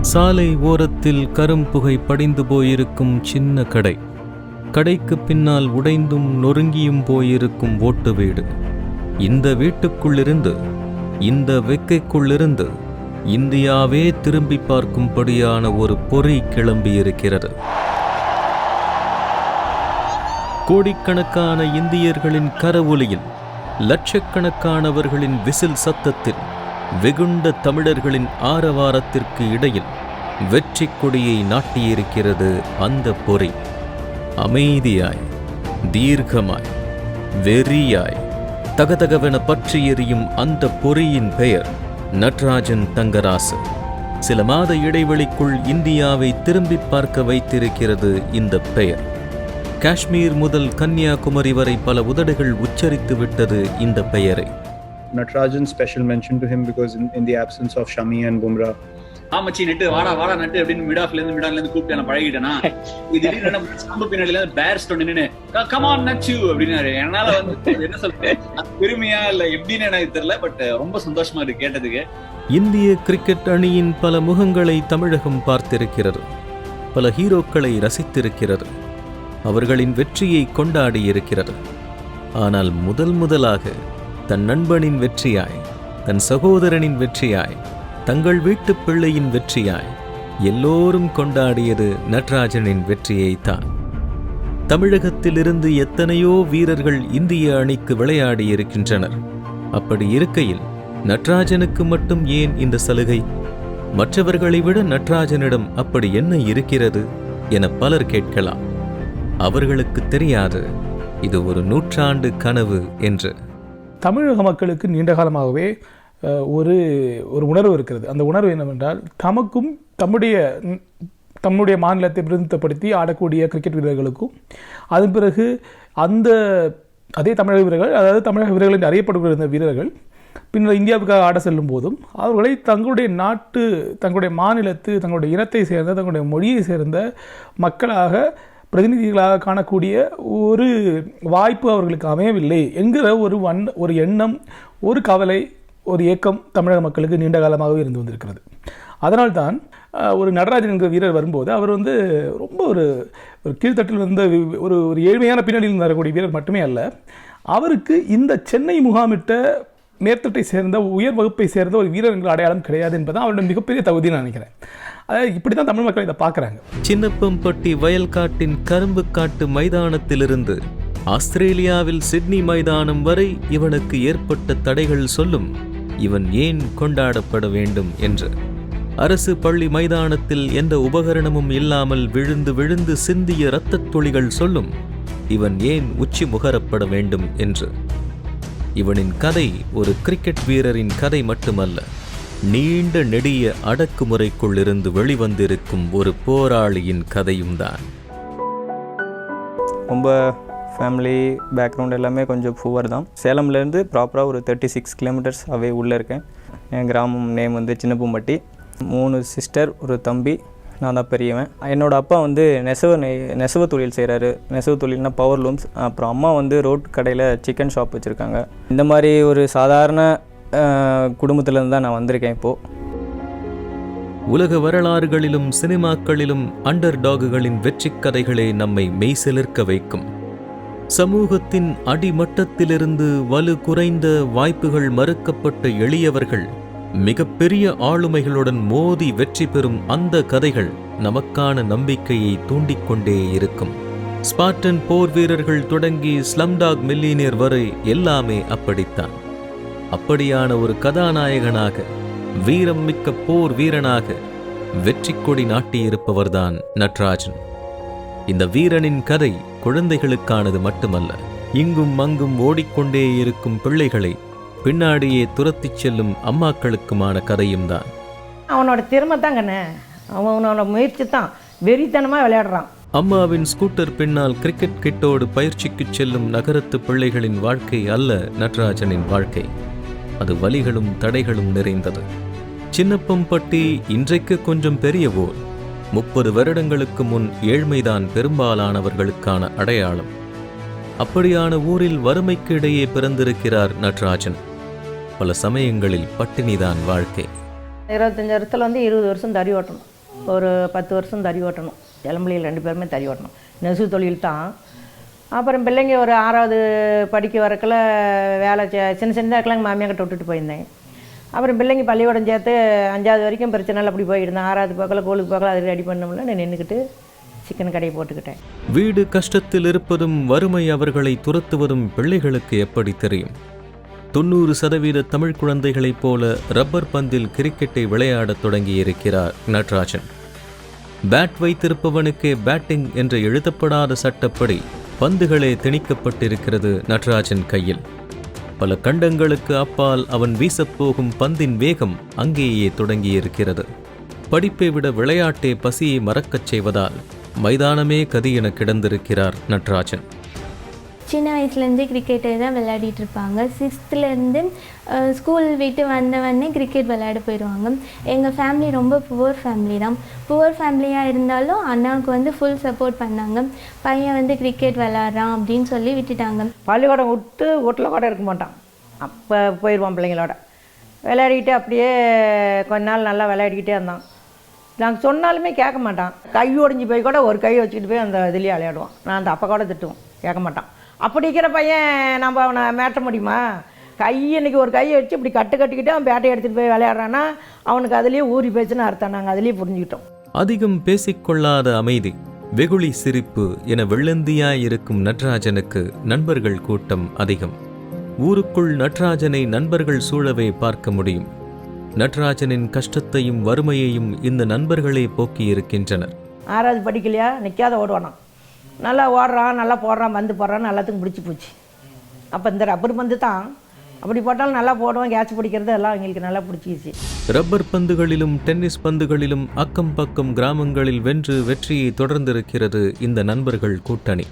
சாலை ஓரத்தில் கரும்புகை படிந்து போயிருக்கும் சின்ன கடை. கடைக்கு பின்னால் உடைந்தும் நொறுங்கியும் போயிருக்கும் ஓட்டு வீடு. இந்த வீட்டுக்குள்ளிருந்து, இந்த வெக்கைக்குள்ளிருந்து இந்தியாவே திரும்பி பார்க்கும்படியான ஒரு பொறி கிளம்பியிருக்கிறது. கோடிக்கணக்கான இந்தியர்களின் கரவொலியில், லட்சக்கணக்கானவர்களின் விசில் சத்தத்தில், வெகுண்ட தமிழர்களின் ஆரவாரத்திற்கு இடையில் வெற்றி கொடியை நாட்டியிருக்கிறது அந்த பொறி. அமைதியாய், தீர்க்கமாய், வெறியாய், தகதகவென பற்றி எரியும் அந்த பொறியின் பெயர் நட்ராஜன் தங்கராசு. சில மாத இடைவெளிக்குள் இந்தியாவை திரும்பி பார்க்க வைத்திருக்கிறது இந்த பெயர். காஷ்மீர் முதல் கன்னியாகுமரி வரை பல உதடுகள் உச்சரித்து விட்டது இந்த பெயரை. Natarajan special mention to him because in the absence of Shami and Bumrah. ஆமச்சி நட்டு வாடா நட்டு அப்படின்னு மிடாஃப்ல இருந்து கூப்பிட்டு நான் பழகிட்டேனா. இது நம்ம பின்னாடில பேர் ஸ்டோன் நின்னு கம் ஆன் நச்சு அப்படினாரு. என்னால வந்து என்ன சொல்றேன், பெருமையா இல்ல எப்படின்னு எனக்கு தெரியல. பட் ரொம்ப சந்தோஷமா இருக்கு கேட்டதுக்கு. இந்திய கிரிக்கெட் அணியின் பல முகங்களை தமிழகம் பார்த்திருக்கிறது. பல ஹீரோக்களை ரசித்திருக்கிறது. அவர்களின் வெற்றியை கொண்டாடி இருக்கிறது. ஆனால் முதலாக தன் நண்பனின் வெற்றியாய், தன் சகோதரனின் வெற்றியாய், தங்கள் வீட்டு பிள்ளையின் வெற்றியாய் எல்லோரும் கொண்டாடியது நட்ராஜனின் வெற்றியைத்தான். தமிழகத்திலிருந்து எத்தனையோ வீரர்கள் இந்திய அணிக்கு விளையாடி இருக்கின்றனர். அப்படி இருக்கையில் நட்ராஜனுக்கு மட்டும் ஏன் இந்த சலுகை? மற்றவர்களை விட நட்ராஜனிடம் அப்படி என்ன இருக்கிறது என பலர் கேட்கலாம். அவர்களுக்கு தெரியாது இது ஒரு நூற்றாண்டு கனவு என்று. தமிழக மக்களுக்கு நீண்ட காலமாகவே ஒரு உணர்வு இருக்கிறது. அந்த உணர்வு என்னவென்றால், தமக்கும் தம்முடைய மாநிலத்தை பிரதிநிதித்துவப்படுத்தி ஆடக்கூடிய கிரிக்கெட் வீரர்களுக்கும், அதன் பிறகு அதே தமிழக வீரர்கள், அதாவது தமிழக வீரர்கள் என்று அறியப்படுகிற வீரர்கள் பின்னர் இந்தியாவுக்காக ஆட செல்லும் போதும் அவர்களை தங்களுடைய நாட்டு, தங்களுடைய மாநிலத்து, தங்களுடைய இனத்தை சேர்ந்த, தங்களுடைய மொழியை சேர்ந்த மக்களாக, பிரதிநிதிகளாக காணக்கூடிய ஒரு வாய்ப்பு அவர்களுக்கு அமையவில்லை என்கிற ஒரு எண்ணம், ஒரு கவலை, ஒரு ஏக்கம் தமிழக மக்களுக்கு நீண்ட காலமாகவே இருந்து வந்திருக்கிறது. அதனால்தான் ஒரு நடராஜன் என்கிற வீரர் வரும்போது அவர் வந்து ரொம்ப ஒரு கீழ்த்தட்டில் இருந்த ஒரு ஏழ்மையான பின்னணியில் வரக்கூடிய வீரர் மட்டுமே அல்ல, அவருக்கு இந்த சென்னை முகாமிட்ட மேற்தட்டை சேர்ந்த, உயர் வகுப்பை சேர்ந்த ஒரு வீரர் என்ற அடையாளம் கிடையாது என்பதுதான் அவருடைய மிகப்பெரிய தகுதி நான் நினைக்கிறேன். அதாவது இப்படி தான் தமிழ் மக்கள் இதை பார்க்குறாங்க. சின்னப்பம்பட்டி வயல்காட்டின் கரும்பு காட்டு மைதானத்திலிருந்து ஆஸ்திரேலியாவில் சிட்னி மைதானம் வரை இவனுக்கு ஏற்பட்ட தடைகள் சொல்லும் இவன் ஏன் கொண்டாடப்பட வேண்டும் என்று. அரசு பள்ளி மைதானத்தில் எந்த உபகரணமும் இல்லாமல் விழுந்து சிந்திய இரத்தத் துளிகள் சொல்லும் இவன் ஏன் உச்சி முகரப்பட வேண்டும் என்று. இவனின் கதை ஒரு கிரிக்கெட் வீரரின் கதை மட்டுமல்ல, நீண்ட நெடிய அடக்குமுறைக்குள் இருந்து வெளிவந்திருக்கும் ஒரு போராளியின் கதையும் தான். ரொம்ப ஃபேமிலி பேக்ரவுண்ட் எல்லாமே கொஞ்சம் புவர் தான். சேலம்லேருந்து ப்ராப்பராக ஒரு 36 கிலோமீட்டர்ஸ் அவே உள்ளே இருக்கேன். என் கிராமம் நேம் வந்து சின்னப்பம்பட்டி. 3 சிஸ்டர், ஒரு தம்பி, நான் தான் பெரியவன். என்னோடய அப்பா வந்து நெசவு தொழில் செய்கிறாரு. நெசவு தொழில்னா பவர் லூம்ஸ். அப்புறம் அம்மா வந்து ரோட் கடையில் சிக்கன் ஷாப் வச்சுருக்காங்க. இந்த மாதிரி ஒரு சாதாரண குடும்பத்திலேருந்து தான் நான் வந்திருக்கேன். இப்போது உலக வரலாறுகளிலும் சினிமாக்களிலும் அண்டர் டாகுகளின் வெற்றி கதைகளே நம்மை மெய்சிலிர்க்க வைக்கும். சமூகத்தின் அடிமட்டத்திலிருந்து வலு குறைந்த, வாய்ப்புகள் மறுக்கப்பட்ட எளியவர்கள் மிகப்பெரிய ஆளுமைகளுடன் மோதி வெற்றி பெறும் அந்த கதைகள் நமக்கான நம்பிக்கையை தூண்டிக்கொண்டே இருக்கும். ஸ்பார்டன் போர் வீரர்கள் தொடங்கி ஸ்லம்டாக் மில்லியனியர் வரை எல்லாமே அப்படித்தான். அப்படியான ஒரு கதாநாயகனாக, வீரம் மிக்க போர் வீரனாக வெற்றி கொடி நாட்டியிருப்பவர்தான் நட்ராஜன். இந்த வீரனின் கதை குழந்தைகளுக்கானது மட்டுமல்ல, இங்கும் அங்கும் ஓடிக்கொண்டே இருக்கும் பிள்ளைகளை பின்னாடியே துரத்திச் செல்லும் அம்மாக்களுக்குமான கதையும் தான். அவனோட திறமை தாங்கண்ணே, அவனோட முயற்சி தான், வெறித்தனமாக விளையாடுறான். அம்மாவின் ஸ்கூட்டர் பின்னால் கிரிக்கெட் கிட்டோடு பயிற்சிக்கு செல்லும் நகரத்து பிள்ளைகளின் வாழ்க்கை அல்ல நட்ராஜனின் வாழ்க்கை. அது வலிகளும் தடைகளும் நிறைந்தது. சின்னப்பம்பட்டி இன்றைக்கு கொஞ்சம் பெரிய ஊர். 30 வருடங்களுக்கு முன் ஏழ்மைதான் பெரும்பாலானவர்களுக்கான அடையாளம். அப்படியான ஊரில் வறுமைக்கு இடையே பிறந்திருக்கிறார் நட்ராஜன். பல சமயங்களில் பட்டினிதான் வாழ்க்கை. 25 வருஷத்துல 20 வருஷம் தறி ஓட்டணும். ஒரு 10 வருஷம் தறி ஓட்டணும். இளம்பிள்ளைகள் 2 பேருமே தறி ஓட்டணும். நெசவு தொழில் தான். அப்புறம் பிள்ளைங்க ஒரு 6வது படிக்க வரக்குள்ள வேலை சின்ன சின்னதாக இருக்கலாம் எங்கள் மாமியாக்கிட்ட விட்டுட்டு போயிருந்தேன். அப்புறம் பிள்ளைங்க பள்ளிக்கூடம் சேர்த்து 5வது வரைக்கும் பிரச்சனை இல்லை, அப்படி போயிருந்தேன். 6வது பக்கத்தில் கோலுக்கு பக்கத்தில் அது ரெடி பண்ணோம்ல நான் நின்றுக்கிட்டு சிக்கன் கடையை போட்டுக்கிட்டேன். வீடு கஷ்டத்தில் இருப்பதும் வறுமை அவர்களை துரத்துவதும் பிள்ளைகளுக்கு எப்படி தெரியும்? 90% தமிழ் குழந்தைகளைப் போல ரப்பர் பந்தில் கிரிக்கெட்டை விளையாடத் தொடங்கியிருக்கிறார் நடராஜன். பேட் வைத்திருப்பவனுக்கே பேட்டிங் என்ற எழுதப்படாத சட்டப்படி பந்துகளே திணிக்கப்பட்டிருக்கிறது நடராஜன் கையில். பல கண்டங்களுக்கு அப்பால் அவன் வீசப்போகும் பந்தின் வேகம் அங்கேயே தொடங்கியிருக்கிறது. படிப்பை விட விளையாட்டே பசியை மறக்கச் செய்வதால் மைதானமே கதி என கிடந்திருக்கிறார் நடராஜன். சின்ன வயசுலேருந்தே கிரிக்கெட்டை தான் விளையாடிட்டு இருப்பாங்க. 6th ஸ்கூல் விட்டு வந்தவொடனே கிரிக்கெட் விளையாட போயிடுவாங்க. எங்கள் ஃபேமிலி ரொம்ப புவர் ஃபேமிலி தான். புவர் ஃபேமிலியாக இருந்தாலும் அண்ணாவுக்கு வந்து ஃபுல் சப்போர்ட் பண்ணாங்க. பையன் கிரிக்கெட் விளையாடுறான் அப்படின்னு சொல்லி விட்டுட்டாங்க. பள்ளிக்கூடம் விட்டு வீட்டில் கூட இருக்க மாட்டான். அப்போ போயிடுவான் பிள்ளைங்களோட விளையாடிக்கிட்டே. அப்படியே கொஞ்ச நாள் நல்லா விளையாடிக்கிட்டே இருந்தான். நாங்கள் சொன்னாலுமே கேட்க மாட்டான். கை ஒடிஞ்சு போய் கூட ஒரு கை வச்சுக்கிட்டு போய் அந்த இதுலேயே விளையாடுவான். நான் அந்த அப்பா கூட திட்டுவோம், கேட்க மாட்டான். அப்படி இருக்கிற பையன் நம்ம அவனை மேட்ட முடியுமா? இன்னைக்கு ஒரு கையை வச்சு இப்படி கட்டிக்கிட்டு அவன் பேட்டை எடுத்துகிட்டு போய் விளையாடுறான்னா அவனுக்கு அதுலேயே ஊறி போச்சுன்னு அர்த்தம். நாங்கள் அதுலேயே புரிஞ்சுக்கிட்டோம். அதிகம் பேசிக்கொள்ளாத அமைதி, வெகுளி சிரிப்பு என வெள்ளந்தியாயிருக்கும் நடராஜனுக்கு நண்பர்கள் கூட்டம் அதிகம். ஊருக்குள் நடராஜனை நண்பர்கள் சூழவே பார்க்க முடியும். நடராஜனின் கஷ்டத்தையும் வறுமையையும் இந்த நண்பர்களே போக்கியிருக்கின்றனர். 6வது படிக்கலையா நிற்காத ஓடுவானா, நல்லா ஓடுறான், நல்லா போடுறான், பந்து போடுறான்னு எல்லாத்துக்கும் பிடிச்சி போச்சு. அப்போ இந்த ரப்பர் பந்து தான் அப்படி போட்டாலும் நல்லா போடுவான். கேட்ச் பிடிக்கிறது எல்லாம் எங்களுக்கு நல்லா பிடிச்சிச்சு. ரப்பர் பந்துகளிலும் டென்னிஸ் பந்துகளிலும் அக்கம் பக்கம் கிராமங்களில் வென்று வெற்றியை தொடர்ந்திருக்கிறது இந்த நண்பர்கள் கூட்டணி.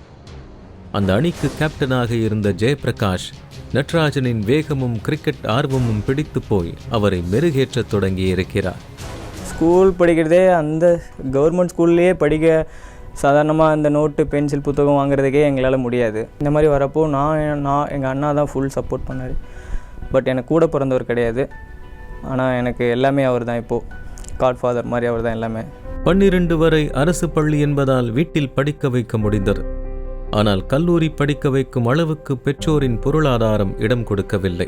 அந்த அணிக்கு கேப்டனாக இருந்த ஜெயபிரகாஷ் நடராஜனின் வேகமும் கிரிக்கெட் ஆர்வமும் பிடித்து போய் அவரை மெருகேற்றத் தொடங்கியிருக்கிறார். ஸ்கூல் படிக்கிறதே அந்த கவர்மெண்ட் ஸ்கூல்லையே படிக்க சாதாரணமாக அந்த நோட்டு பென்சில் புத்தகம் வாங்குறதுக்கே எங்களால் முடியாது. இந்த மாதிரி வரப்போ நான் எங்கள் அண்ணா தான் ஃபுல் சப்போர்ட் பண்ணார். பட் எனக்கு கூட பிறந்தவர் கிடையாது. ஆனால் எனக்கு எல்லாமே அவர் தான். இப்போது காட்ஃபாதர் மாதிரி அவர் தான் எல்லாமே. 12 வரை அரசு பள்ளி என்பதால் வீட்டில் படிக்க வைக்க முடிந்தது. ஆனால் கல்லூரி படிக்க வைக்கும் அளவுக்கு பெற்றோரின் பொருளாதாரம் இடம் கொடுக்கவில்லை.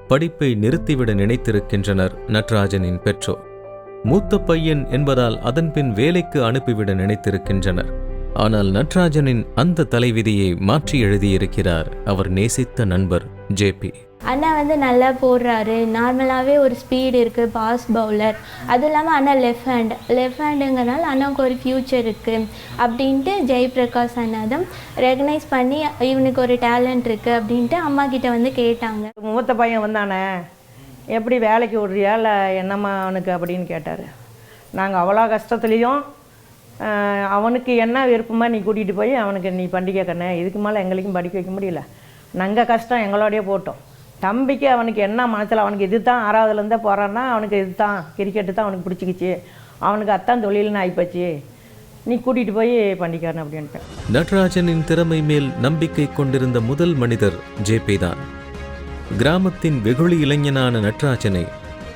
படிப்பை நிறுத்திவிட நினைத்திருக்கின்றனர் நடராஜனின் பெற்றோர். மூத்த பையன் என்பதால் அதன்பின் வேலைக்கு அனுப்பிவிட நினைத்திருக்கின்றனர். ஆனால் நடராஜனின் அந்த தலைவிதியை மாற்றி எழுதியிருக்கிறார் அவர் நேசித்த நண்பர் ஜேபி. அண்ணா நல்லா போடுறாரு. நார்மலாகவே ஒரு ஸ்பீடு இருக்குது, பாஸ் பவுலர். அதுவும் இல்லாமல் அண்ணா லெஃப்ட் ஹேண்டுங்கிறனால அண்ணாவுக்கு ஒரு ஃப்யூச்சர் இருக்குது அப்படின்ட்டு ஜெயபிரகாஷ் அண்ணா தான் ரெகனைஸ் பண்ணி இவனுக்கு ஒரு டேலண்ட் இருக்குது அப்படின்ட்டு அம்மா கிட்ட கேட்டாங்க. மூத்த பையன் வந்தானே, எப்படி வேலைக்கு விடுறியா இல்லை என்னம்மா அவனுக்கு அப்படின்னு கேட்டார். நாங்கள் அவ்வளோ கஷ்டத்துலேயும் அவனுக்கு என்ன விருப்பமாக நீ கூட்டிகிட்டு போய் அவனுக்கு நீ பண்டிகை கண்ணே, இதுக்கு மேலே எங்களுக்கும் படிக்க வைக்க முடியல, நாங்கள் கஷ்டம் எங்களோடையே போட்டோம். தம்பிக்கு அவனுக்கு என்ன மனசில் அவனுக்கு இது தான் 6வதுலேருந்தே போகிறான்னா அவனுக்கு இது தான் கிரிக்கெட்டு தான் அவனுக்கு பிடிச்சிக்கிச்சு, அவனுக்கு அத்தான் தொழில்னு ஆகிப்போச்சு, நீ கூட்டிகிட்டு போய் பண்ணிக்காரன் அப்படின்ட்டு. நடராஜனின் திறமை மேல் நம்பிக்கை கொண்டிருந்த முதல் மனிதர் ஜேபி தான். கிராமத்தின் வெகுளி இளைஞனான நடராஜனை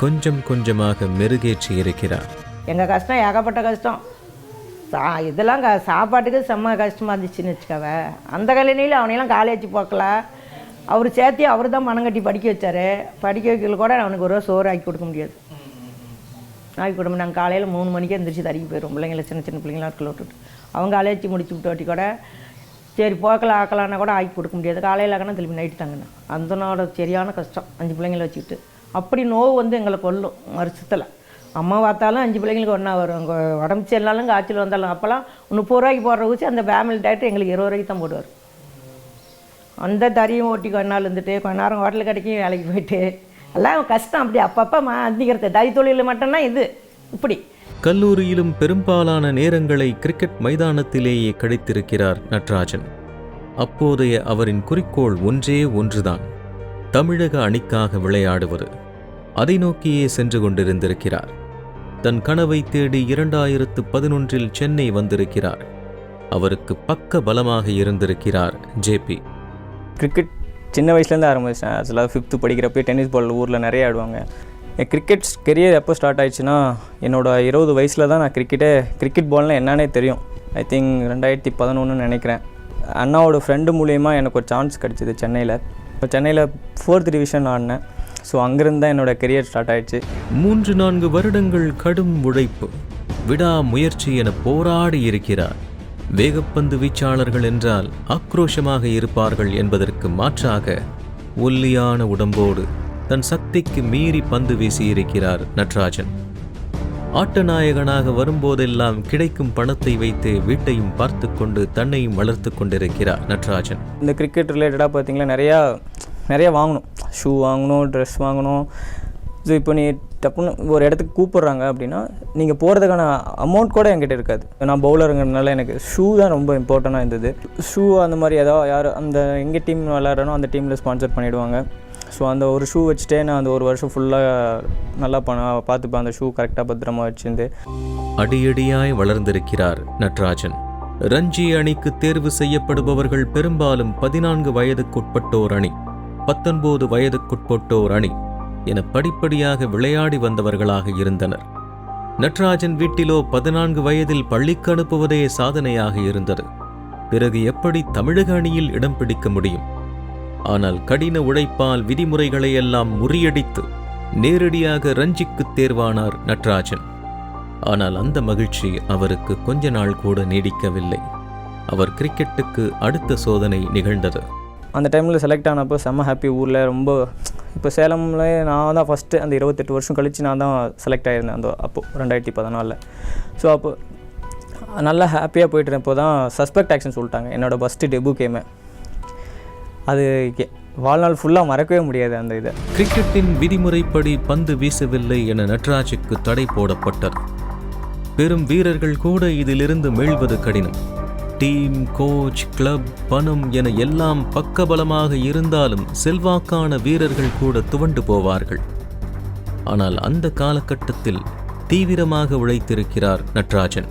கொஞ்சம் கொஞ்சமாக மெருகேற்றி இருக்கிறார். எங்கள் கஷ்டம் ஏகப்பட்ட கஷ்டம். இதெல்லாம் சாப்பாட்டுக்கு செம்ம கஷ்டமாக இருந்துச்சுன்னு வச்சுக்கவ. அந்த கல்யாணியில் அவனையெல்லாம் காலேஜ் போக்கல. அவர் சேர்த்தி அவர் தான் மனம் கட்டி படிக்க வச்சார். படிக்க வைக்கல கூட அவனுக்கு ஒரு சோறு ஆக்கி கொடுக்க முடியாது. ஆக்கி கொடுக்க நாங்கள் காலையில் 3 மணிக்கே எந்திரிச்சு தறிக்கி போயிடுவோம். பிள்ளைங்களை சின்ன சின்ன பிள்ளைங்களாம் இருக்கல விட்டுட்டு அவங்க காலேஜ் முடிச்சு விட்டு வாட்டி கூட சரி போக்கல ஆக்கலான்னா கூட ஆக்கி கொடுக்க முடியாது. காலையில் ஆக்கினா திரும்பி நைட்டு தாங்கண்ணா. அந்தனோட சரியான கஷ்டம் 5 பிள்ளைங்களை வச்சுக்கிட்டு. அப்படி நோவு எங்களை கொல்லும் வருஷத்தில். அம்மா பார்த்தாலும் 5 பிள்ளைங்களுக்கு ஒன்றா வரும். அங்கே உடம்பு சரியில்லாலும் காய்ச்சல் வந்தாலும் அப்போல்லாம் 30 ரூபாய்க்கு போடுற ஊசி அந்த ஃபேமிலி டாக்டர் எங்களுக்கு 20 ரூபாய்க்கு தான் போடுவார். அந்த தறியும் ஓட்டி கொஞ்ச நாள் இருந்துட்டு கொஞ்ச நேரம் ஹோட்டல் கடைக்கும் வேலைக்கு போயிட்டு எல்லாம் கஷ்டம். அப்படி அப்பப்போ அந்திக்கிறது தறி தொழில் மட்டும்னா இது இப்படி. கல்லூரியிலும் பெரும்பாலான நேரங்களை கிரிக்கெட் மைதானத்திலேயே கழித்திருக்கிறார் நடராஜன். அப்போதைய அவரின் குறிக்கோள் ஒன்றுதான், தமிழக அணிக்காக விளையாடுவது. அதை நோக்கியே சென்று கொண்டிருந்திருக்கிறார். தன் கனவை தேடி 2011 சென்னை வந்திருக்கிறார். அவருக்கு பக்க பலமாக இருந்திருக்கிறார் ஜேபி. கிரிக்கெட் சின்ன வயசுலேருந்து ஆரம்பித்தேன். ஆக்சுவலாக 5th படிக்கிறப்ப டென்னிஸ் பால் ஊரில் நிறைய ஆடுவாங்க. என் கிரிக்கெட் கெரியர் எப்போ ஸ்டார்ட் ஆயிடுச்சுன்னா என்னோடய 20 வயசில் தான் நான் கிரிக்கெட் பால்னால் என்னன்னே தெரியும். ஐ திங்க் 2011 நினைக்கிறேன். அண்ணாவோட ஃப்ரெண்டு மூலிமா எனக்கு ஒரு சான்ஸ் கிடச்சிது சென்னையில். இப்போ சென்னையில் 4th டிவிஷன் ஆடினேன். ஸோ அங்கேருந்து தான் என்னோடய கெரியர் ஸ்டார்ட் ஆயிடுச்சு. 3-4 வருடங்கள் கடும் உழைப்பு, விடாமுயற்சி என போராடி இருக்கிறார். வேகப்பந்து வீச்சாளர்கள் என்றால் ஆக்ரோஷமாக இருப்பார்கள் என்பதற்கு மாற்றாக ஒல்லியான உடம்போடு தன் சக்திக்கு மீறி பந்து வீசியிருக்கிறார் நட்ராஜன். ஆட்டநாயகனாக வரும்போதெல்லாம் கிடைக்கும் பணத்தை வைத்து வீட்டையும் பார்த்து கொண்டு தன்னையும் வளர்த்து கொண்டிருக்கிறார் நட்ராஜன். இந்த கிரிக்கெட் ரிலேட்டடாக பார்த்தீங்கன்னா நிறையா வாங்கணும். ஷூ வாங்கணும், ட்ரெஸ் வாங்கணும். ஸோ இப்போ நீ டப்புன்னு ஒரு இடத்துக்கு கூப்பிட்றாங்க அப்படின்னா நீங்கள் போகிறதுக்கான அமௌண்ட் கூட என்கிட்ட இருக்காது. நான் பவுலருங்கிறதுனால எனக்கு ஷூ தான் ரொம்ப இம்பார்ட்டண்ட்டாக இருந்தது. ஷூ அந்த மாதிரி ஏதாவது யார் அந்த எங்கள் டீம் விளையாடுறனோ அந்த டீமில் ஸ்பான்சர் பண்ணிவிடுவாங்க. ஸோ அந்த ஒரு ஷூ வச்சுட்டே நான் அந்த ஒரு வருஷம் ஃபுல்லாக நல்லா பார்த்துப்பேன். அந்த ஷூ கரெக்டாக பத்திரமா வச்சுருந்து அடியடியாய் வளர்ந்திருக்கிறார் நட்ராஜன். ரஞ்சி அணிக்கு தேர்வு செய்யப்படுபவர்கள் பெரும்பாலும் 14 வயதுக்குட்பட்டோர் அணி, 19 வயதுக்குட்பட்டோர் அணி என படிப்படியாக விளையாடி வந்தவர்களாக இருந்தனர். நட்ராஜன் வீட்டிலோ 14 வயதில் பள்ளிக்கு அனுப்புவதே சாதனையாக இருந்தது. பிறகு எப்படி தமிழக அணியில் இடம் பிடிக்க முடியும்? ஆனால் கடின உழைப்பால் விதிமுறைகளை எல்லாம் முறியடித்து நேரடியாக ரஞ்சிக்கு தேர்வானார் நட்ராஜன். ஆனால் அந்த மகிழ்ச்சி அவருக்கு கொஞ்ச நாள் கூட நீடிக்கவில்லை. அவர் கிரிக்கெட்டுக்கு அடுத்த சோதனை நிகழ்ந்தது. அந்த டைமில் செலக்ட் ஆனப்போ செம்ம ஹாப்பி. ஊரில் ரொம்ப இப்போ சேலமில் நான் தான் ஃபஸ்ட்டு அந்த 28 வருஷம் கழித்து நான் தான் செலக்ட் ஆகியிருந்தேன் அப்போது 2014. ஸோ அப்போ நல்லா ஹாப்பியாக போய்ட்டு இருப்போ தான் சஸ்பெக்ட் ஆக்ஷன் சொல்லிட்டாங்க. என்னோடய ஃபஸ்ட்டு டெபு கேமை அது வாழ்நாள் ஃபுல்லாக மறக்கவே முடியாது. அந்த இதை கிரிக்கெட்டின் விதிமுறைப்படி பந்து வீசவில்லை என நட்ராஜுக்கு தடை போடப்பட்டது. பெரும் வீரர்கள் கூட இதிலிருந்து மீள்வது கடினம். டீம், கோச், கிளப், பணம் என எல்லாம் பக்கபலமாக இருந்தாலும் செல்வாக்கான வீரர்கள் கூட துவண்டு போவார்கள். ஆனால் அந்த காலகட்டத்தில் தீவிரமாக உழைத்திருக்கிறார் நட்ராஜன்.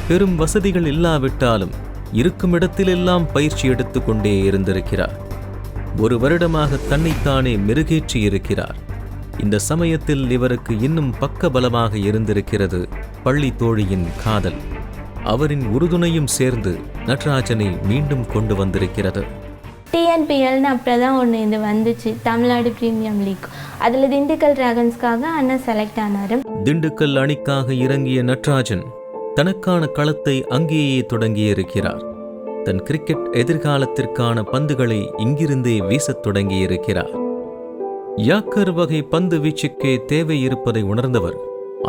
பெரும் வசதிகள் இல்லாவிட்டாலும் இருக்கும் இடத்திலெல்லாம் பயிற்சி எடுத்துக்கொண்டே இருந்திருக்கிறார். 1 வருடமாக தன்னைத்தானே மெருகேற்றி இருக்கிறார். இந்த சமயத்தில் இவருக்கு இன்னும் பக்கபலமாக இருந்திருக்கிறது பள்ளி தோழியின் காதல். அவரின் உறுதுணையும் சேர்ந்து நட்ராஜனை மீண்டும் கொண்டு வந்திருக்கிறது. டிஎன்பிஎல்னு அப்புறம் தான் ஒன்று இது வந்துச்சு, தமிழ்நாடு பிரீமியம் லீக். அதில் திண்டுக்கல் டிராகன்ஸ்க்காக அண்ணன் செலக்ட் ஆனார். திண்டுக்கல் அணிக்காக இறங்கிய நட்ராஜன் தனக்கான களத்தை அங்கேயே தொடங்கியிருக்கிறார். தன் கிரிக்கெட் எதிர்காலத்திற்கான பந்துகளை இங்கிருந்தே வீசத் தொடங்கியிருக்கிறார். யாக்கர் வகை பந்து வீச்சுக்கே தேவை இருப்பதை உணர்ந்தவர்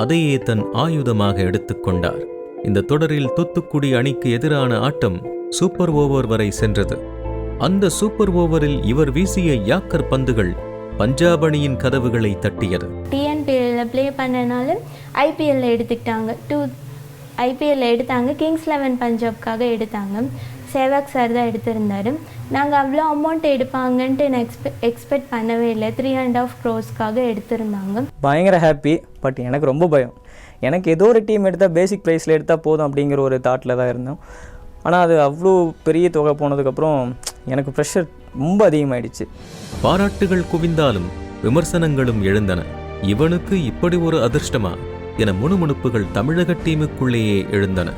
அதையே தன் ஆயுதமாக எடுத்துக்கொண்டார். இந்த தொடரில் தூத்துக்குடி அணிக்கு எதிரான ஆட்டம் சூப்பர் ஓவர் வரை சென்றது. அந்த சூப்பர் ஓவரில் இவர் வீசிய யாக்கர் பந்துகள் பஞ்சாப் அணியின் கதவுகளை தட்டியது. டிஎன்பிஎல்ல ப்ளே பண்ணனால ஐபிஎல்ல எடுத்துக்கிட்டாங்க. ஐபிஎல்ல எடுத்தாங்க. கிங்ஸ் 11 பஞ்சாப்காக எடுத்தாங்க. சேவாக் சார் தான் எடுத்திருந்தார். நாங்கள் அவ்வளோ அமௌண்ட் எடுப்பாங்கன்ட்டு நான் எக்ஸ்பெக்ட் பண்ணவே இல்லை. 3.5 crores எடுத்திருந்தாங்க. பயங்கர ஹாப்பி. பட் எனக்கு ரொம்ப பயம். எனக்கு ஏதோ ஒரு டீம் எடுத்தால் பேசிக் ப்ரைஸில் எடுத்தால் போதும் அப்படிங்கிற ஒரு தாட்டில் தான் இருந்தோம். ஆனால் அது அவ்வளோ பெரிய தொகை போனதுக்கப்புறம் எனக்கு ப்ரெஷர் ரொம்ப அதிகமாகிடுச்சு. பாராட்டுகள் குவிந்தாலும் விமர்சனங்களும் எழுந்தன. இவனுக்கு இப்படி ஒரு அதிர்ஷ்டமா என முணுமுணுப்புகள் தமிழக டீமுக்குள்ளேயே எழுந்தன.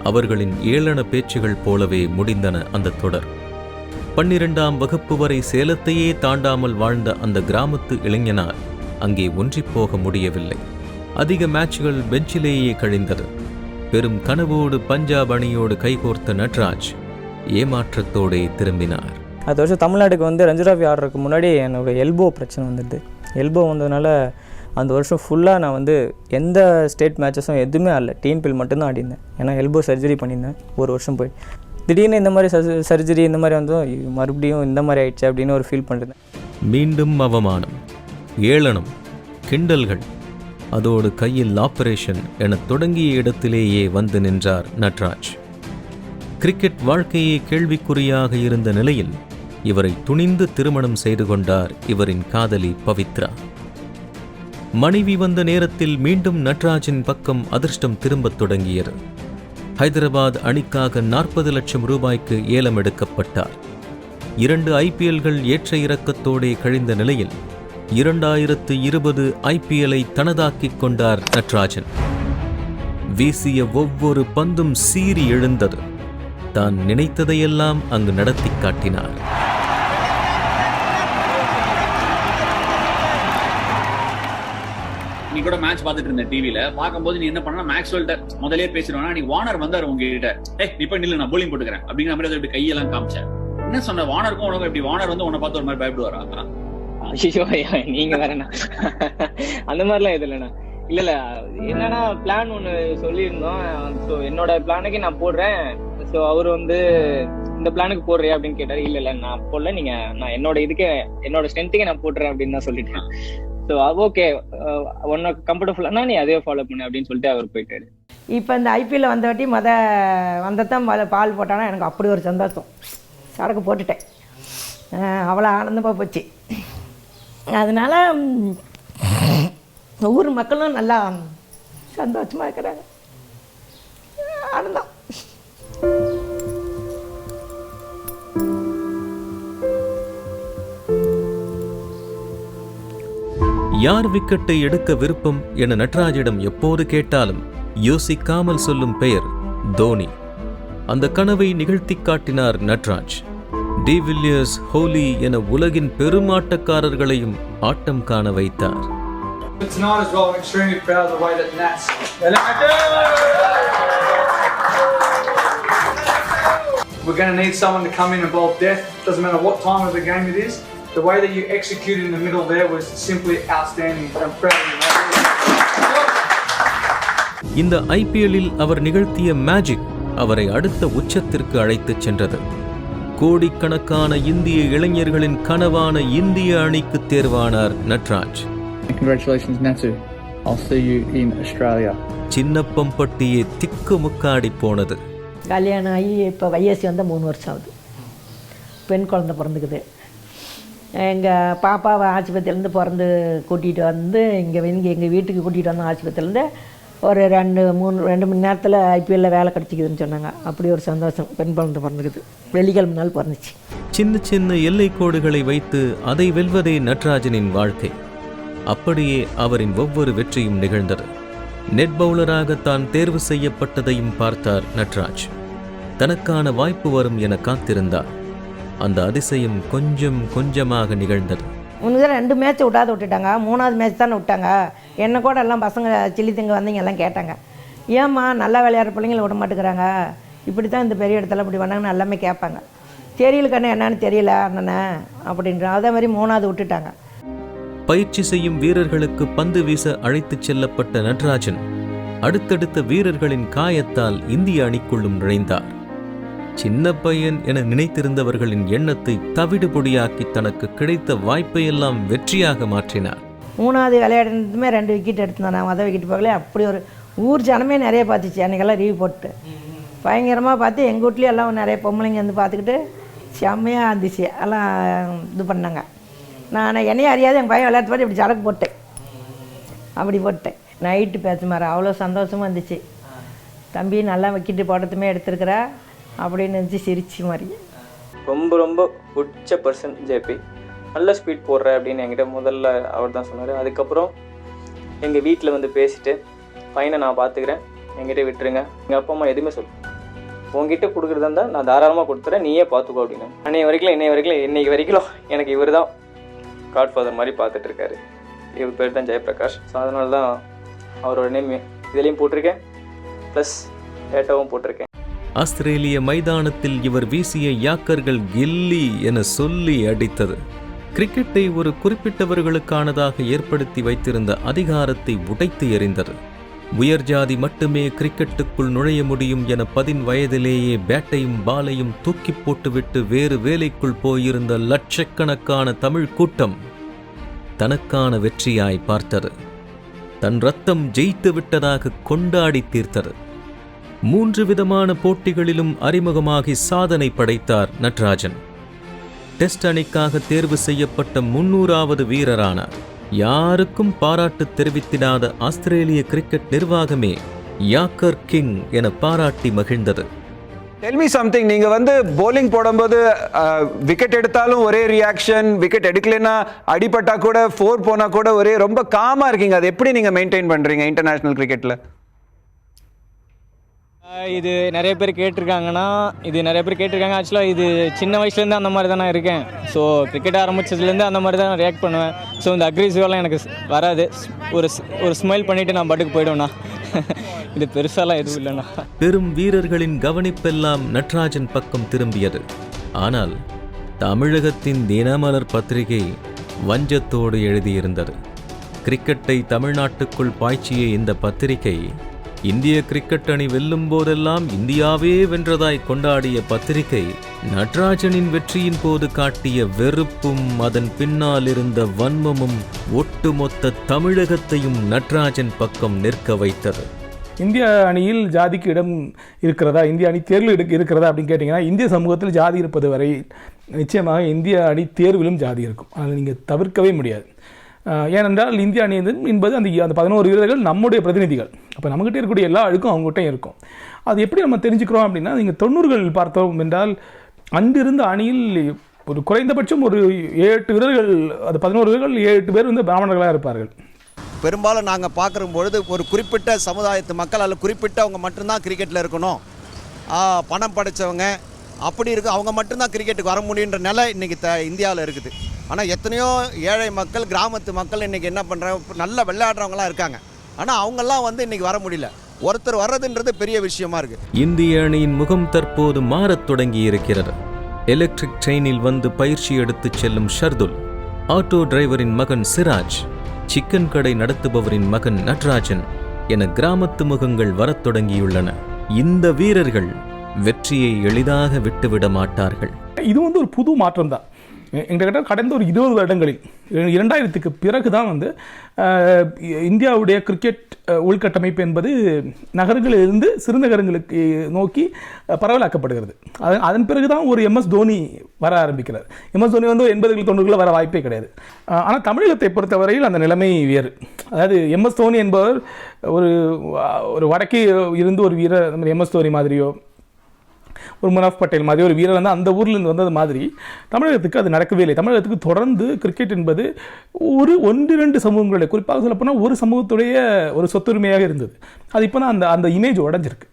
அவர்களின் ஏளன பேச்சுகள் போலவே முடிந்தன அந்த தொடர். 12ஆம் வகுப்பு வரை சேலத்தையே தாண்டாமல் வாழ்ந்த அந்த கிராமத்து இளைஞனால் அங்கே ஒன்றிப்போக முடியவில்லை. அதிக மேட்ச்கள் பெஞ்சிலேயே கழிந்தது. பெரும் கனவோடு பஞ்சாப் அணியோடு கைகோர்த்த நட்ராஜ் ஏமாற்றத்தோடே திரும்பினார். அடுத்த வருஷம் தமிழ்நாட்டுக்கு வந்து ரஞ்சி டிராஃபி ஆடுறதுக்கு முன்னாடி என்னோட எல்போ பிரச்சனை வந்துடுது. எல்போ வந்ததுனால அந்த வருஷம் ஃபுல்லாக நான் வந்து எந்த ஸ்டேட் மேட்சஸும் எதுவுமே ஆடல. டிஎன்பிஎல் மட்டும்தான் ஆடிருந்தேன். ஏன்னா எல்போ சர்ஜரி பண்ணியிருந்தேன் ஒரு வருஷம் போய். திடீர்னு இந்த மாதிரி சர்ஜரி இந்த மாதிரி வந்து மறுபடியும் இந்த மாதிரி ஆயிடுச்சு அப்படின்னு ஒரு ஃபீல் பண்ணுறேன். மீண்டும் அவமானம், ஏளனம், கிண்டல்கள், அதோடு கையில் ஆபரேஷன் என தொடங்கிய இடத்திலேயே வந்து நின்றார் நட்ராஜ். கிரிக்கெட் வாழ்க்கையே கேள்விக்குறியாக இருந்த நிலையில் இவரை துணிந்து திருமணம் செய்து கொண்டார் இவரின் காதலி பவித்ரா. மனைவி வந்த நேரத்தில் மீண்டும் நட்ராஜின் பக்கம் அதிர்ஷ்டம் திரும்பத் தொடங்கியது. ஹைதராபாத் அணிக்காக 40 லட்சம் ரூபாய்க்கு ஏலம் எடுக்கப்பட்டார். 2 ஐபிஎல்கள் ஏற்ற இறக்கத்தோடே கழிந்த நிலையில் 2020 IPL-ஐ தனதாக்கிக் கொண்டார் நட்ராஜன். வீசிய ஒவ்வொரு பந்தும் சீறி எழுந்தது. தான் நினைத்ததையெல்லாம் அங்கு நடத்தி காட்டினார். நீ கூட மேட்ச் பார்த்துட்டு இருந்த டிவில பார்க்கும்போது நீ என்ன பண்ணா மேக்ஸ்வெல்ட்ட முதலே பேசிடுவானா, நீ வார்னர் வந்தாரு உங்ககிட்ட, இப்ப நில்லு நான் போலிங் போட்டுக்கிறேன் அப்படிங்கிற மாதிரி அப்படி கையெல்லாம் காமிச்சேன். என்ன சொன்ன வார்னருக்கும் உனக்கு எப்படி வார்னர் வந்து உன்னை பார்த்து ஒரு மாதிரி பயப்படுவாரா? ஐயோ நீங்க வேறண்ணா அந்த மாதிரிலாம் எது இல்லைண்ணா. இல்ல என்னன்னா பிளான் ஒண்ணு சொல்லியிருந்தோம். ஸோ என்னோட பிளானுக்கு நான் போடுறேன். ஸோ அவர் வந்து இந்த பிளானுக்கு போடுறியா அப்படின்னு கேட்டாரு. இல்ல நான் போடல, நீங்க நான் என்னோட ஸ்ட்ரென்த்துக்கே நான் போடுறேன் அப்படின்னு தான் சொல்லிட்டேன். ஸோ ஓகே உனக்கு கம்ஃபர்டபுளானா நீ அதே ஃபாலோ பண்ணு அப்படின்னு சொல்லிட்டு அவர் போயிட்டாரு. இப்போ இந்த ஐபிஎல் வந்த வாட்டி வந்ததான் பால் போட்டானா எனக்கு அப்படி ஒரு சந்தோஷம். சரக்கு போட்டுட்டேன், அவ்வளோ ஆனந்தமாக போச்சு. அதனால ஊர் மக்களும் நல்லா சந்தோஷமாக இருக்கிறாங்க. ஆனந்தம். யார் விக்கெட்டை எடுக்க விருப்பம் என நட்ராஜிடம் எப்போது கேட்டாலும் யோசிக்காமல் சொல்லும் பெயர் தோனி. அந்த கனவை நிகழ்த்தி காட்டினார் நட்ராஜ். டி வில்லியர்ஸ், ஹோலி என உலகின் பெருமாட்டக்காரர்களையும் ஆட்டம் காண வைத்தார். Tonight as well, I'm extremely proud of the way that Nats. We're going to need someone to come in and bowl death. Doesn't matter what time of the game it is. The way that you executed in the middle there was simply outstanding. I'm proud of you. இந்த ஐபிஎல்லில் அவர் நிகழ்த்திய magic அவரை அடுத்த உச்சத்திற்கு அழைத்துச் சென்றது. கோடிக்கணக்கான இந்திய இளைஞர்களின் கனவான இந்திய அணிக்கு தேர்வானார் Natraj. Congratulations, Natu. I'll see you in Australia. சின்னப்பம்பட்டியே திக்கு முக்காடி போனது. கல்யாணம் ஆகி இப்போ வயசு வந்து 3 வருஷம் ஆகுது. பெண் குழந்தை பிறந்துக்குது. எங்கள் பாப்பாவை ஆஸ்பத்திரிலேருந்து பிறந்து கூட்டிகிட்டு வந்து எங்கள் வீட்டுக்கு கூட்டிகிட்டு வந்தோம். ஆஸ்பத்திரிலேருந்து ஒரு 2 மணி நேரத்தில் ஐபிஎல்லில் வேலை கிடச்சிக்குதுன்னு சொன்னாங்க. அப்படி ஒரு சந்தோஷம். பெண் குழந்தை பிறந்துக்குது. வெள்ளிக்கிழமை நாள் பிறந்துச்சு. சின்ன சின்ன எல்லை கோடுகளை வைத்து அதை வெல்வதே நட்ராஜனின் வாழ்க்கை. அப்படியே அவரின் ஒவ்வொரு வெற்றியும் நிகழ்ந்தது. நெட் பவுலராக தான் தேர்வு செய்யப்பட்டதையும் பார்த்தார் நட்ராஜ். தனக்கான வாய்ப்பு வரும் என காத்திருந்தார். அந்த அதிசயம் கொஞ்சம் கொஞ்சமாக நிகழ்ந்தது. முன்னுக்கு 2 மேட்ச் விட்டாங்க. 3வது மேட்ச் தானே விட்டாங்க. என்ன கூட எல்லாம் பசங்க சில்லி திங்க வந்தீங்க எல்லாம் கேட்டாங்க, ஏம்மா நல்லா விளையாடுற பிள்ளைங்களை விட மாட்டேங்கிறாங்க, இப்படி தான் இந்த பெரிய இடத்துல இப்படி பண்ணாங்கன்னு எல்லாமே கேட்பாங்க. தெரியல கண்ணு என்னன்னு தெரியல அண்ணனை அப்படின்ற. அதே மாதிரி 3வது விட்டுட்டாங்க. பயிற்சி செய்யும் வீரர்களுக்கு பந்து வீச அழைத்துச் செல்லப்பட்ட நட்ராஜன் அடுத்தடுத்த வீரர்களின் காயத்தால் இந்திய அணிக்குள்ளும் நுழைந்தார். சின்ன பையன் என நினைத்திருந்தவர்களின் எண்ணத்தை தவிடுபொடியாக்கி தனக்கு கிடைத்த வாய்ப்பையெல்லாம் வெற்றியாக மாற்றினார். 3வது விளையாடுனதுமே 2 விக்கெட் எடுத்துருந்தேன். நான் மொதல் விக்கெட் போகல. அப்படி ஒரு ஊர் ஜனமே நிறைய பார்த்துச்சு. அன்றைக்கெல்லாம் ரீவ் போட்டு பயங்கரமாக பார்த்து எங்கள் வீட்லேயும் எல்லாம் நிறைய பொம்பளைங்க வந்து பார்த்துக்கிட்டு செம்மையாக இருந்துச்சு. எல்லாம் இது பண்ணாங்க. நான் என்னையும் அறியாது எங்கள் பையன் விளையாட்டு பார்த்து இப்படி சரக்கு போட்டேன். அப்படி போட்டேன். நைட்டு பேச மாதிரி அவ்வளோ சந்தோஷமாக இருந்துச்சு. தம்பி நல்லா விக்கெட்டு போட்டதுமே எடுத்துருக்குற அப்படின்னு இருந்துச்சு. சிரிச்சு மாதிரி ரொம்ப ரொம்ப உச்ச பர்சன் ஜேபி. நல்ல ஸ்பீட் போடுற அப்படின்னு என்கிட்ட முதல்ல அவர் தான் சொன்னார். அதுக்கப்புறம் எங்கள் வீட்டில் வந்து பேசிட்டு, பையனை நான் பார்த்துக்கிறேன், என்கிட்ட விட்டுருங்க, எங்கள் அப்பா அம்மா எதுவுமே சொல்லு, உங்ககிட்ட கொடுக்குறதா இருந்தால் நான் தாராளமாக கொடுத்துறேன், நீயே பார்த்துக்கோ அப்படின்னு. இன்னைக்கு வரைக்கும் எனக்கு இவர் தான் காட்ஃபாதர் மாதிரி பார்த்துட்ருக்காரு. இவர் பேர் தான் ஜெயபிரகாஷ். ஸோ அதனால தான் அவரோட நேம் இதுலேயும் போட்டிருக்கேன், ப்ளஸ் டேட்டாவும் போட்டிருக்கேன். ஆஸ்திரேலிய மைதானத்தில் இவர் வீசிய யாக்கர்கள் கில்லி என சொல்லி அடித்தது. கிரிக்கெட்டை ஒரு குறிப்பிட்டவர்களுக்கானதாக ஏற்படுத்தி வைத்திருந்த அதிகாரத்தை உடைத்து எறிந்தது. உயர்ஜாதி மட்டுமே கிரிக்கெட்டுக்குள் நுழைய முடியும் என 10 வயதிலேயே பேட்டையும் பாலையும் தூக்கி போட்டுவிட்டு வேறு வேலைக்குள் போயிருந்த லட்சக்கணக்கான தமிழ் கூட்டம் தனக்கான வெற்றியாய் பார்த்தது. தன் ரத்தம் ஜெயித்து விட்டதாக கொண்டாடி தீர்த்தது. 3 விதமான போட்டிகளிலும் அறிமுகமாகி சாதனை படைத்தார் நட்ராஜன். டெஸ்ட் அணிக்காக தேர்வு செய்யப்பட்ட 300வது வீரரானார். யாருக்கும் பாராட்டு தெரிவித்திடாத ஆஸ்திரேலிய கிரிக்கெட் நிர்வாகமே யாக்கர் கிங் என பாராட்டி மகிழ்ந்தது. Tell me something, நீங்க வந்து bowling போடும்போது விக்கெட் எடுத்தாலும் ஒரே ரியாக்ஷன், விக்கெட் எடுக்கலைன்னா அடிபட்டா கூட 4 போனா கூட ஒரே ரொம்ப காமா இருக்கீங்க. அது எப்படி நீங்க மெயின்டைன் பண்றீங்க இன்டர்நேஷனல் கிரிக்கெட்ல? இது நிறைய பேர் கேட்டிருக்காங்க. ஆக்சுவலாக இது சின்ன வயசுலேருந்து அந்த மாதிரி தான் நான் இருக்கேன். ஸோ கிரிக்கெட் ஆரம்பிச்சதுலேருந்து அந்த மாதிரி தான் நான் ரியாக்ட் பண்ணுவேன். ஸோ இந்த அக்ரெசிவெலாம் எனக்கு வராது. ஒரு ஸ்மைல் பண்ணிவிட்டு நான் பாட்டுக்கு போய்டுவேண்ணா. இது பெருசாலாம் எதுவும் இல்லைண்ணா. பெரும் வீரர்களின் கவனிப்பெல்லாம் நட்ராஜன் பக்கம் திரும்பியது. ஆனால் தமிழகத்தின் தினமலர் பத்திரிகை வஞ்சத்தோடு எழுதியிருந்தது. கிரிக்கெட்டை தமிழ்நாட்டுக்குள் பாய்ச்சிய இந்த பத்திரிகை இந்திய கிரிக்கெட் அணி வெல்லும் போதெல்லாம் இந்தியாவே வென்றதாய் கொண்டாடிய பத்திரிகை நட்ராஜனின் வெற்றியின் போது காட்டிய வெறுப்பும் அதன் பின்னால் இருந்த வன்மமும் ஒட்டுமொத்த தமிழகத்தையும் நட்ராஜன் பக்கம் நிற்க வைத்தது. இந்திய அணியில் ஜாதிக்கு இடம் இருக்கிறதா, இந்திய அணி தேர்வில் இருக்கிறதா அப்படின்னு கேட்டிங்கன்னா, இந்திய சமூகத்தில் ஜாதி இருப்பது வரை நிச்சயமாக இந்திய அணி தேர்விலும் ஜாதி இருக்கும். அதை நீங்கள் தவிர்க்கவே முடியாது. ஏனென்றால் இந்திய அணி என்பது அந்த 11 வீரர்கள் நம்முடைய பிரதிநிதிகள். அப்போ நம்மகிட்ட இருக்கக்கூடிய எல்லா அழுக்கும் அவங்ககிட்டையும் இருக்கும். அது எப்படி நம்ம தெரிஞ்சுக்கிறோம் அப்படின்னா, நீங்கள் 90கள் பார்த்தோம் என்றால் அங்கிருந்த அணியில் ஒரு குறைந்தபட்சம் ஒரு 8 வீரர்கள், அது 11 வீரர்கள் 7 பேர் வந்து பிராமணர்களாக இருப்பார்கள். பெரும்பாலும் நாங்கள் பார்க்குற பொழுது ஒரு குறிப்பிட்ட சமுதாயத்து மக்கள் அல்ல குறிப்பிட்டவங்க மட்டும்தான் கிரிக்கெட்டில் இருக்கணும், பணம் படைத்தவங்க அப்படி இருக்குது, அவங்க மட்டும்தான் கிரிக்கெட்டுக்கு வர முடியுன்ற நிலை இன்றைக்கி இந்தியாவில் இருக்குது. ஆனால் எத்தனையோ ஏழை மக்கள், கிராமத்து மக்கள் இன்றைக்கி என்ன பண்ணுறாங்க, நல்லா விளையாடுறவங்களாம் இருக்காங்க. ஆனால் அவங்கெல்லாம் வந்து இன்றைக்கி வர முடியல. ஒருத்தர் வர்றதுன்றது பெரிய விஷயமா இருக்குது. இந்திய அணியின் முகம் தற்போது மாறத் தொடங்கி இருக்கிறது. எலக்ட்ரிக் ட்ரெயினில் வந்து பயிற்சி எடுத்துச் செல்லும் ஷர்துல், ஆட்டோ டிரைவரின் மகன் சிராஜ், சிக்கன் கடை நடத்துபவரின் மகன் நட்ராஜன் என கிராமத்து முகங்கள் வரத் தொடங்கியுள்ளன. இந்த வீரர்கள் வெற்றியை எளிதாக விட்டுவிட மாட்டார்கள். இது வந்து ஒரு புது மாற்றம் தான். எங்கள்கிட்ட கடந்த ஒரு 20 வருடங்களில் 2000க்கு பிறகு தான் வந்து இந்தியாவுடைய கிரிக்கெட் உள்கட்டமைப்பு என்பது நகரங்களிலிருந்து சிறுநகரங்களுக்கு நோக்கி பரவலாக்கப்படுகிறது. அதன் பிறகு தான் ஒரு எம்எஸ் தோனி வர ஆரம்பிக்கிறார். எம்எஸ் தோனி வந்து 80கள் 90களில் வர வாய்ப்பே கிடையாது. ஆனால் தமிழகத்தை பொறுத்தவரையில் அந்த நிலைமை வேறு. அதாவது எம்எஸ் தோனி என்பவர் ஒரு வடக்கே இருந்து ஒரு வீரர், எம்எஸ் தோனி மாதிரியோ ஒரு முனாஃப் பட்டேல் மாதிரி ஒரு வீரர் வந்து அந்த ஊர்லேருந்து வந்தது மாதிரி தமிழகத்துக்கு அது நடக்கவே இல்லை. தமிழகத்துக்கு தொடர்ந்து கிரிக்கெட் என்பது ஒரு 1-2 சமூகங்களுடைய, குறிப்பாக சொல்லப்போனால் ஒரு சமூகத்துடைய ஒரு சொத்துரிமையாக இருந்தது. அது இப்போ தான் அந்த இமேஜ் உடைஞ்சிருக்கு.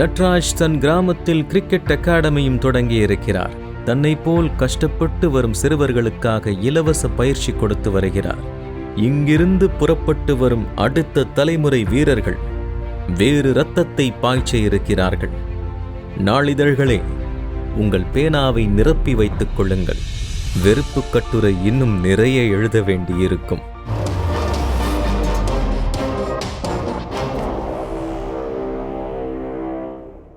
நட்ராஜ் தன் கிராமத்தில் கிரிக்கெட் அகாடமியும் தொடங்கி இருக்கிறார். தன்னை போல் கஷ்டப்பட்டு வரும் சிறுவர்களுக்காக இலவச பயிற்சி கொடுத்து வருகிறார். இங்கிருந்து புறப்பட்டு வரும் அடுத்த தலைமுறை வீரர்கள் வேறு இரத்தத்தை பாய்ச்ச இருக்கிறார்கள். நாளிதழ்களே, உங்கள் பேனாவை நிரப்பி வைத்துக் கொள்ளுங்கள். வெறுப்பு கட்டுரை இன்னும் நிறைய எழுத வேண்டியிருக்கும்.